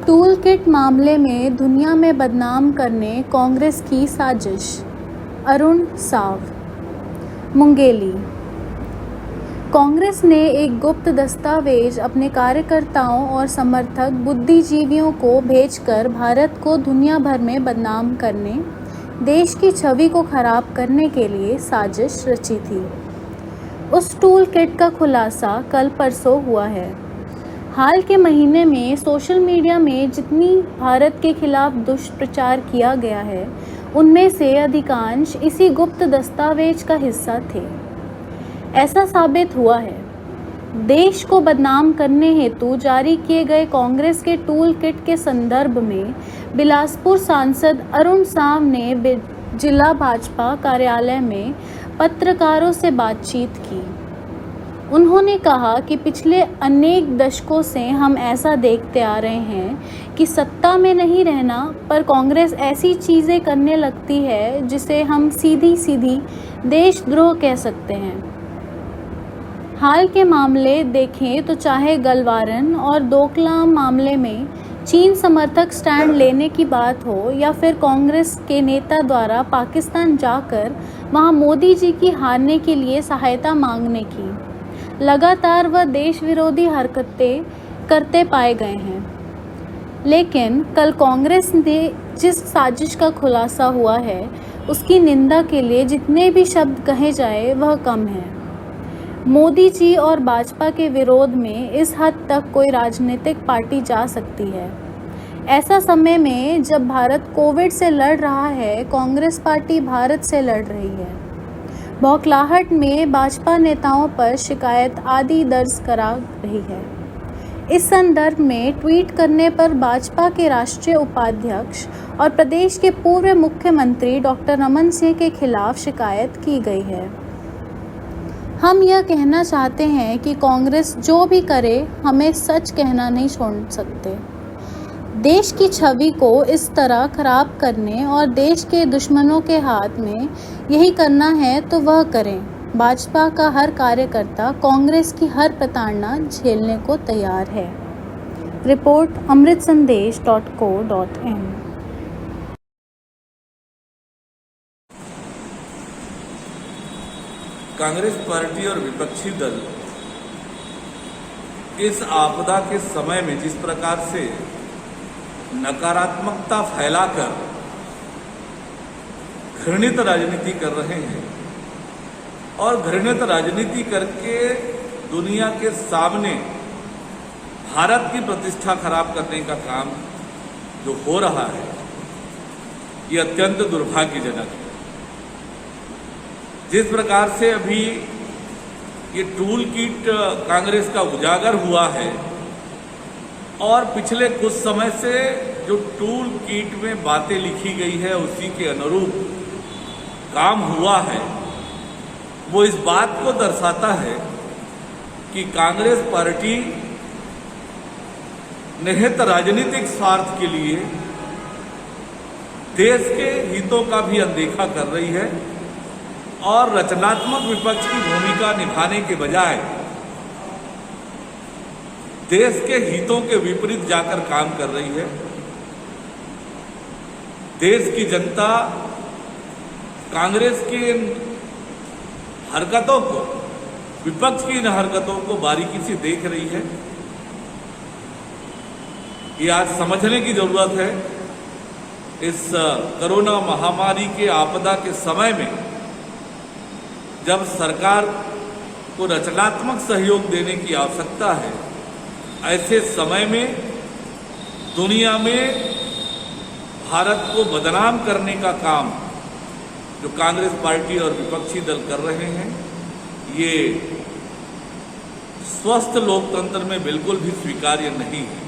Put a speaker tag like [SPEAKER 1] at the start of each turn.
[SPEAKER 1] Tool kit मामले में दुनिया में बदनाम करने कांग्रेस की साजिश। अरुण साव, मुंगेली। कांग्रेस ने एक गुप्त दस्तावेज अपने कार्यकर्ताओं और समर्थक बुद्धिजीवियों को भेजकर भारत को दुनिया भर में बदनाम करने, देश की छवि को खराब करने के लिए साजिश रची थी। उस टूल किट का खुलासा कल परसों हुआ है। हाल के महीने में सोशल मीडिया में जितनी भारत के खिलाफ दुष्प्रचार किया गया है, उनमें से अधिकांश इसी गुप्त दस्तावेज का हिस्सा थे। ऐसा साबित हुआ है। देश को बदनाम करने हेतु जारी किए गए कांग्रेस के टूल किट के संदर्भ में बिलासपुर सांसद अरुण साव ने जिला भाजपा कार्यालय में पत्रकारों से बातचीत की। उन्होंने कहा कि पिछले अनेक दशकों से हम ऐसा देखते आ रहे हैं कि सत्ता में नहीं रहना पर कांग्रेस ऐसी चीज़ें करने लगती है जिसे हम सीधी सीधी देशद्रोह कह सकते हैं। हाल के मामले देखें तो चाहे गलवारन और डोकलाम मामले में चीन समर्थक स्टैंड लेने की बात हो या फिर कांग्रेस के नेता द्वारा पाकिस्तान जाकर वहां मोदी जी की हारने के लिए सहायता मांगने की, लगातार वह देश विरोधी हरकतें करते पाए गए हैं। लेकिन कल कांग्रेस ने जिस साजिश का खुलासा हुआ है, उसकी निंदा के लिए जितने भी शब्द कहे जाए वह कम है। मोदी जी और भाजपा के विरोध में इस हद तक कोई राजनीतिक पार्टी जा सकती है। ऐसा समय में जब भारत कोविड से लड़ रहा है, कांग्रेस पार्टी भारत से लड़ रही है। बौखलाहट में भाजपा नेताओं पर शिकायत आदि दर्ज करा रही है। इस संदर्भ में ट्वीट करने पर भाजपा के राष्ट्रीय उपाध्यक्ष और प्रदेश के पूर्व मुख्यमंत्री डॉक्टर रमन सिंह के खिलाफ शिकायत की गई है। हम यह कहना चाहते हैं कि कांग्रेस जो भी करे, हमें सच कहना नहीं छोड़ सकते। देश की छवि को इस तरह खराब करने और देश के दुश्मनों के हाथ में यही करना है तो वह करें। भाजपा का हर कार्यकर्ता कांग्रेस की हर प्रताड़ना झेलने को तैयार है। Report amritsandesh.co.in।
[SPEAKER 2] कांग्रेस पार्टी और विपक्षी दल इस आपदा के समय में जिस प्रकार से नकारात्मकता फैलाकर घृणित राजनीति कर रहे हैं और घृणित राजनीति करके दुनिया के सामने भारत की प्रतिष्ठा खराब करने का काम जो हो रहा है, ये अत्यंत दुर्भाग्यजनक है। जिस प्रकार से अभी ये टूल किट कांग्रेस का उजागर हुआ है और पिछले कुछ समय से जो टूल किट में बातें लिखी गई है उसी के अनुरूप काम हुआ है, वो इस बात को दर्शाता है कि कांग्रेस पार्टी निहित राजनीतिक स्वार्थ के लिए देश के हितों का भी अनदेखा कर रही है और रचनात्मक विपक्ष की भूमिका निभाने के बजाय देश के हितों के विपरीत जाकर काम कर रही है। देश की जनता कांग्रेस की इन हरकतों को, विपक्ष की इन हरकतों को बारीकी से देख रही है। ये आज समझने की जरूरत है, इस कोरोना महामारी के आपदा के समय में जब सरकार को रचनात्मक सहयोग देने की आवश्यकता है, ऐसे समय में दुनिया में भारत को बदनाम करने का काम जो कांग्रेस पार्टी और विपक्षी दल कर रहे हैं, ये स्वस्थ लोकतंत्र में बिल्कुल भी स्वीकार्य नहीं है।